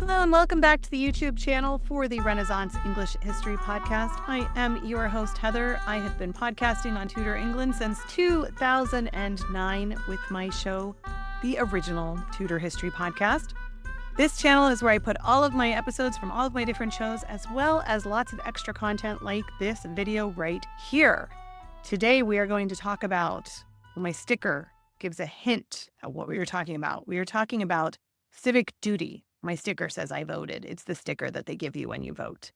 Hello and welcome back to the YouTube channel for the Renaissance English History Podcast. I am your host, Heather. I have been podcasting on Tudor England since 2009 with my show, the original Tudor History Podcast. This channel is where I put all of my episodes from all of my different shows, as well as lots of extra content like this video right here. Today we are going to talk about, my sticker gives a hint at what we were talking about. We are talking about civic duty. My sticker says I voted. It's the sticker that they give you when you vote.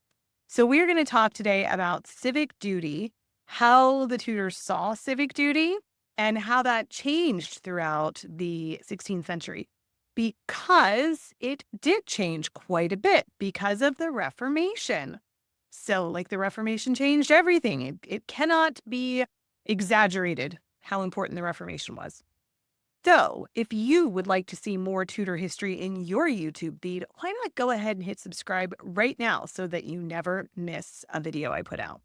So we're going to talk today about civic duty, how the Tudors saw civic duty, and how that changed throughout the 16th century. Because it did change quite a bit because of the Reformation. So, the Reformation changed everything. It cannot be exaggerated how important the Reformation was. So, if you would like to see more Tudor history in your YouTube feed, why not go ahead and hit subscribe right now so that you never miss a video I put out.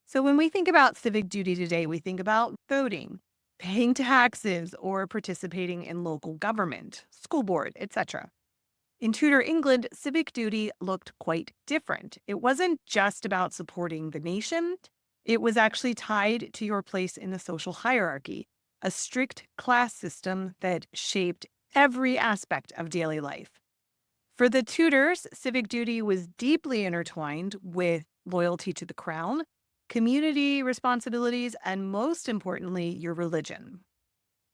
So when we think about civic duty today, we think about voting, paying taxes, or participating in local government, school board, etc. In Tudor England, civic duty looked quite different. It wasn't just about supporting the nation. It was actually tied to your place in the social hierarchy, a strict class system that shaped every aspect of daily life. For the Tudors, civic duty was deeply intertwined with loyalty to the crown, community responsibilities, and most importantly, your religion.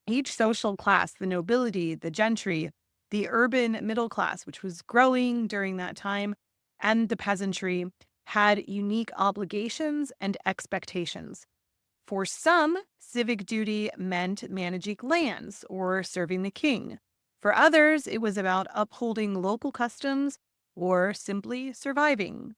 Each social class, the nobility, the gentry, the urban middle class, which was growing during that time, and the peasantry, had unique obligations and expectations. For some, civic duty meant managing lands or serving the king. For others, it was about upholding local customs or simply surviving.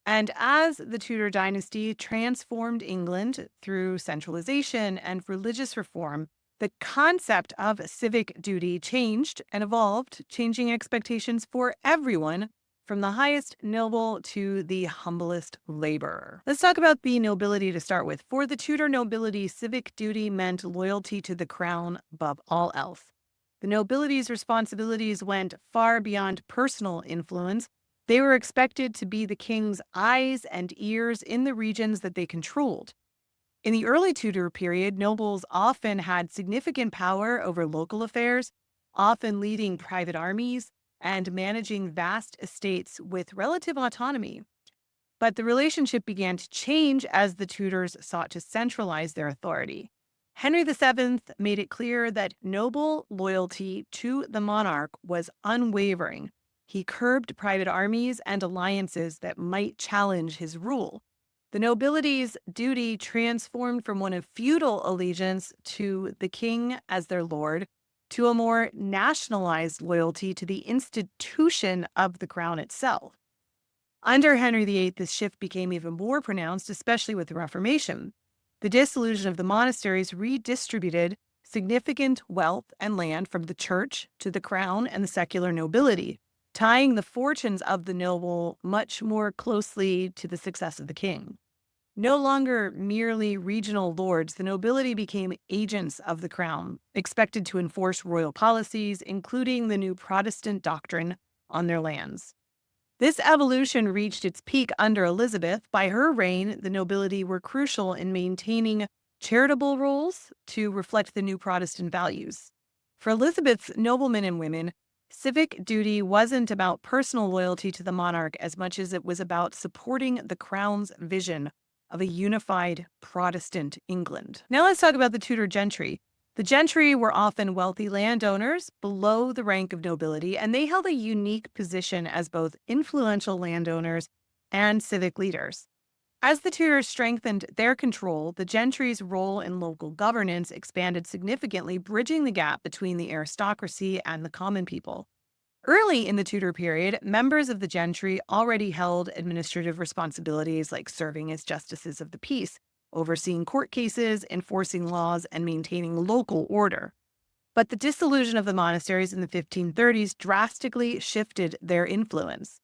And as the Tudor dynasty transformed England through centralization and religious reform, the concept of civic duty changed and evolved, changing expectations for everyone, from the highest noble to the humblest laborer. Let's talk about the nobility to start with. For the Tudor nobility, civic duty meant loyalty to the crown above all else. The nobility's responsibilities went far beyond personal influence. They were expected to be the king's eyes and ears in the regions that they controlled. In the early Tudor period, nobles often had significant power over local affairs, often leading private armies and managing vast estates with relative autonomy. But the relationship began to change as the Tudors sought to centralize their authority. Henry VII made it clear that noble loyalty to the monarch was unwavering. He curbed private armies and alliances that might challenge his rule. The nobility's duty transformed from one of feudal allegiance to the king as their lord to a more nationalized loyalty to the institution of the crown itself. Under Henry VIII, this shift became even more pronounced, especially with the Reformation. The dissolution of the monasteries redistributed significant wealth and land from the church to the crown and the secular nobility, tying the fortunes of the noble much more closely to the success of the king. No longer merely regional lords, the nobility became agents of the crown, expected to enforce royal policies, including the new Protestant doctrine, on their lands. This evolution reached its peak under Elizabeth. By her reign, the nobility were crucial in maintaining charitable roles to reflect the new Protestant values. For Elizabeth's noblemen and women, civic duty wasn't about personal loyalty to the monarch as much as it was about supporting the crown's vision of a unified Protestant England. Now let's talk about the Tudor gentry. The gentry were often wealthy landowners below the rank of nobility, and they held a unique position as both influential landowners and civic leaders. As the Tudors strengthened their control, the gentry's role in local governance expanded significantly, bridging the gap between the aristocracy and the common people. Early in the Tudor period, members of the gentry already held administrative responsibilities like serving as justices of the peace, overseeing court cases, enforcing laws, and maintaining local order. But the dissolution of the monasteries in the 1530s drastically shifted their influence.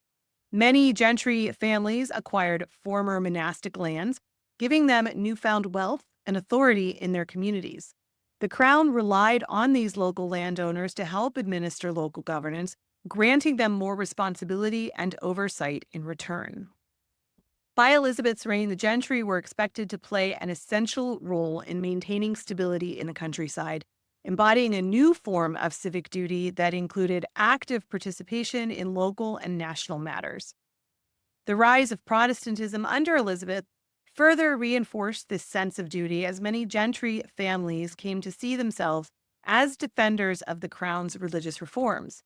Many gentry families acquired former monastic lands, giving them newfound wealth and authority in their communities. The crown relied on these local landowners to help administer local governance, granting them more responsibility and oversight in return. By Elizabeth's reign, the gentry were expected to play an essential role in maintaining stability in the countryside, embodying a new form of civic duty that included active participation in local and national matters. The rise of Protestantism under Elizabeth further reinforced this sense of duty as many gentry families came to see themselves as defenders of the crown's religious reforms.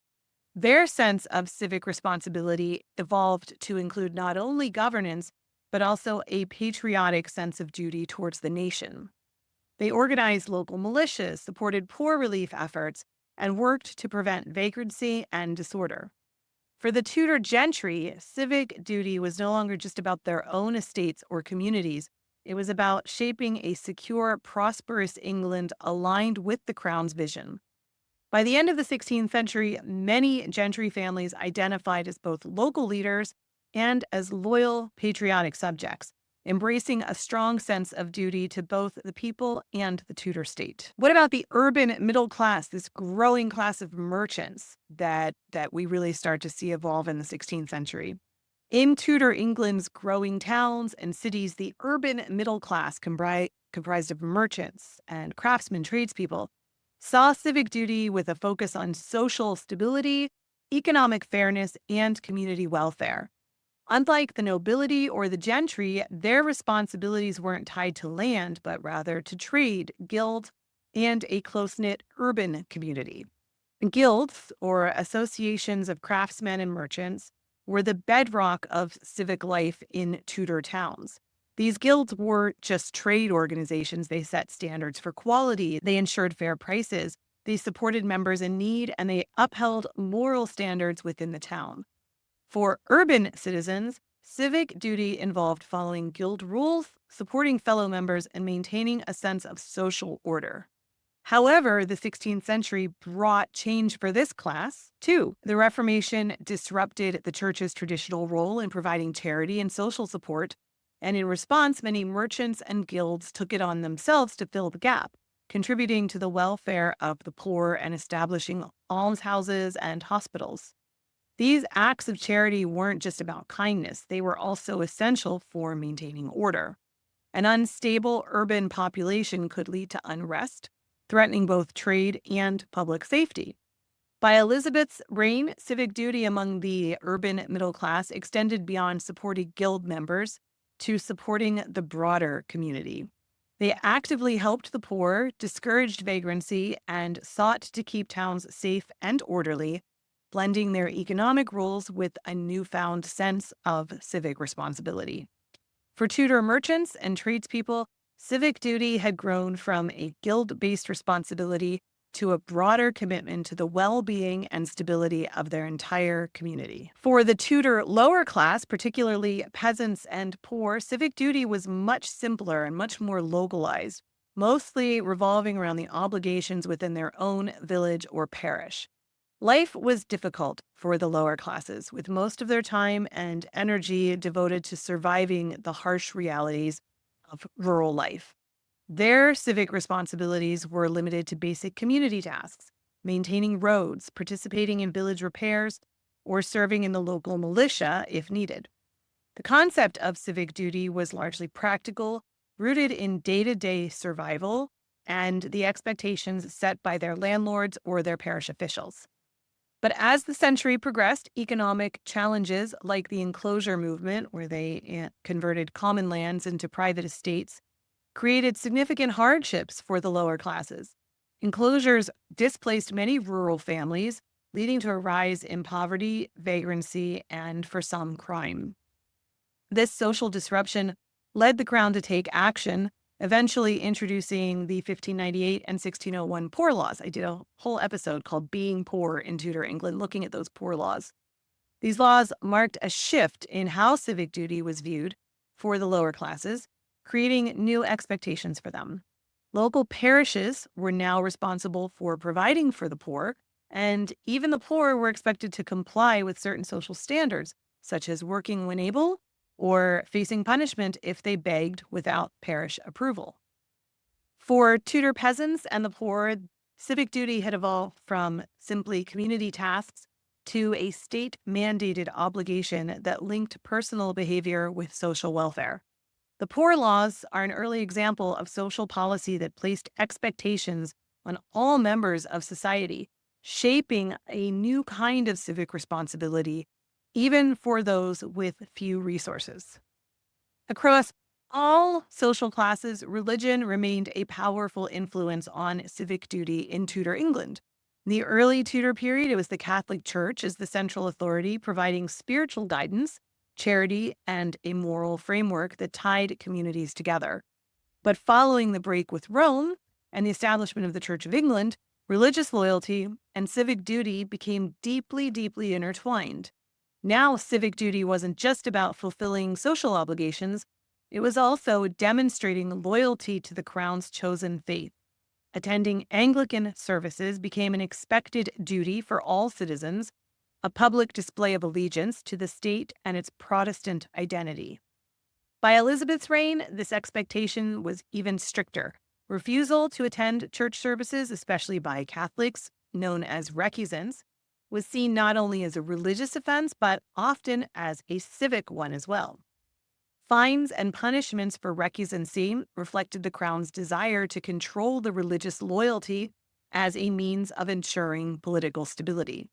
Their sense of civic responsibility evolved to include not only governance, but also a patriotic sense of duty towards the nation. They organized local militias, supported poor relief efforts, and worked to prevent vagrancy and disorder. For the Tudor gentry, civic duty was no longer just about their own estates or communities. It was about shaping a secure, prosperous England aligned with the crown's vision. By the end of the 16th century, many gentry families identified as both local leaders and as loyal, patriotic subjects, embracing a strong sense of duty to both the people and the Tudor state. What about the urban middle class, this growing class of merchants that we really start to see evolve in the 16th century? In Tudor England's growing towns and cities, the urban middle class, comprised of merchants and craftsmen, tradespeople, saw civic duty with a focus on social stability, economic fairness, and community welfare. Unlike the nobility or the gentry, their responsibilities weren't tied to land, but rather to trade, guild, and a close-knit urban community. Guilds, or associations of craftsmen and merchants, were the bedrock of civic life in Tudor towns. These guilds weren't just trade organizations. They set standards for quality, they ensured fair prices, they supported members in need, and they upheld moral standards within the town. For urban citizens, civic duty involved following guild rules, supporting fellow members, and maintaining a sense of social order. However, the 16th century brought change for this class, too. The Reformation disrupted the church's traditional role in providing charity and social support, and in response, many merchants and guilds took it on themselves to fill the gap, contributing to the welfare of the poor and establishing almshouses and hospitals. These acts of charity weren't just about kindness, they were also essential for maintaining order. An unstable urban population could lead to unrest, threatening both trade and public safety. By Elizabeth's reign, civic duty among the urban middle class extended beyond supporting guild members to supporting the broader community. They actively helped the poor, discouraged vagrancy, and sought to keep towns safe and orderly, blending their economic roles with a newfound sense of civic responsibility. For Tudor merchants and tradespeople, civic duty had grown from a guild-based responsibility to a broader commitment to the well-being and stability of their entire community. For the Tudor lower class, particularly peasants and poor, civic duty was much simpler and much more localized, mostly revolving around the obligations within their own village or parish. Life was difficult for the lower classes, with most of their time and energy devoted to surviving the harsh realities of rural life. Their civic responsibilities were limited to basic community tasks, maintaining roads, participating in village repairs, or serving in the local militia if needed. The concept of civic duty was largely practical, rooted in day-to-day survival and the expectations set by their landlords or their parish officials. But as the century progressed, economic challenges like the enclosure movement, where they converted common lands into private estates, created significant hardships for the lower classes. Enclosures displaced many rural families, leading to a rise in poverty, vagrancy, and, for some, crime. This social disruption led the crown to take action, eventually introducing the 1598 and 1601 Poor Laws. I did a whole episode called Being Poor in Tudor England, looking at those poor laws. These laws marked a shift in how civic duty was viewed for the lower classes, creating new expectations for them. Local parishes were now responsible for providing for the poor, and even the poor were expected to comply with certain social standards, such as working when able or facing punishment if they begged without parish approval. For Tudor peasants and the poor, civic duty had evolved from simply community tasks to a state-mandated obligation that linked personal behavior with social welfare. The Poor Laws are an early example of social policy that placed expectations on all members of society, shaping a new kind of civic responsibility, even for those with few resources. Across all social classes, religion remained a powerful influence on civic duty in Tudor England. In the early Tudor period, it was the Catholic Church as the central authority, providing spiritual guidance, charity, and a moral framework that tied communities together. But following the break with Rome and the establishment of the Church of England, religious loyalty and civic duty became deeply, deeply intertwined. Now, civic duty wasn't just about fulfilling social obligations, it was also demonstrating loyalty to the crown's chosen faith. Attending Anglican services became an expected duty for all citizens, a public display of allegiance to the state and its Protestant identity. By Elizabeth's reign, this expectation was even stricter. Refusal to attend church services, especially by Catholics, known as recusants, was seen not only as a religious offense, but often as a civic one as well. Fines and punishments for recusancy reflected the crown's desire to control the religious loyalty as a means of ensuring political stability.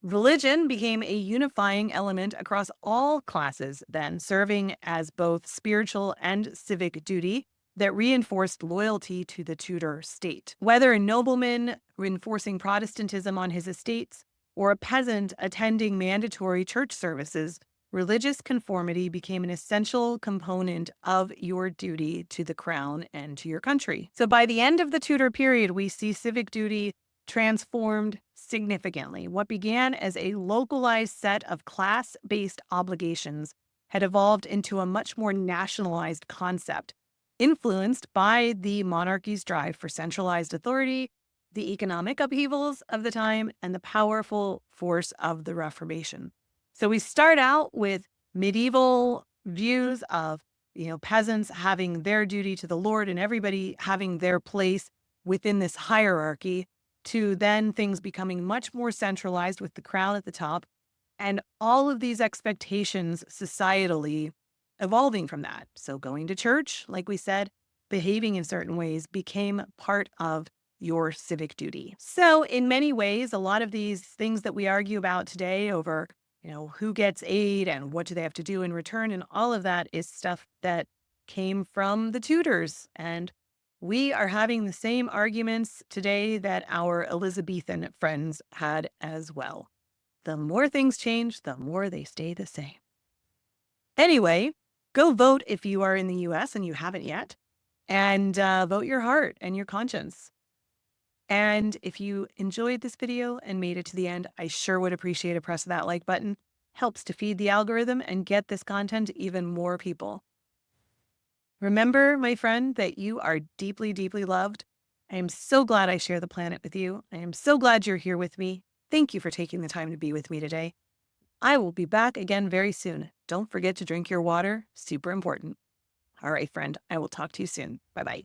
Religion became a unifying element across all classes, then serving as both spiritual and civic duty that reinforced loyalty to the Tudor state. Whether a nobleman reinforcing Protestantism on his estates or a peasant attending mandatory church services, religious conformity became an essential component of your duty to the crown and to your country. So by the end of the Tudor period, we see civic duty transformed significantly. What began as a localized set of class-based obligations had evolved into a much more nationalized concept, influenced by the monarchy's drive for centralized authority, the economic upheavals of the time, and the powerful force of the Reformation. So we start out with medieval views of, peasants having their duty to the Lord and everybody having their place within this hierarchy, to then things becoming much more centralized with the crown at the top, and all of these expectations societally evolving from that. So going to church, like we said, behaving in certain ways became part of your civic duty. So in many ways, a lot of these things that we argue about today over, who gets aid and what do they have to do in return, and all of that is stuff that came from the Tudors. And we are having the same arguments today that our Elizabethan friends had as well. The more things change, the more they stay the same. Anyway, go vote if you are in the US and you haven't yet, and vote your heart and your conscience. And if you enjoyed this video and made it to the end, I sure would appreciate a press of that like button. Helps to feed the algorithm and get this content to even more people. Remember, my friend, that you are deeply, deeply loved. I am so glad I share the planet with you. I am so glad you're here with me. Thank you for taking the time to be with me today. I will be back again very soon. Don't forget to drink your water. Super important. All right, friend. I will talk to you soon. Bye-bye.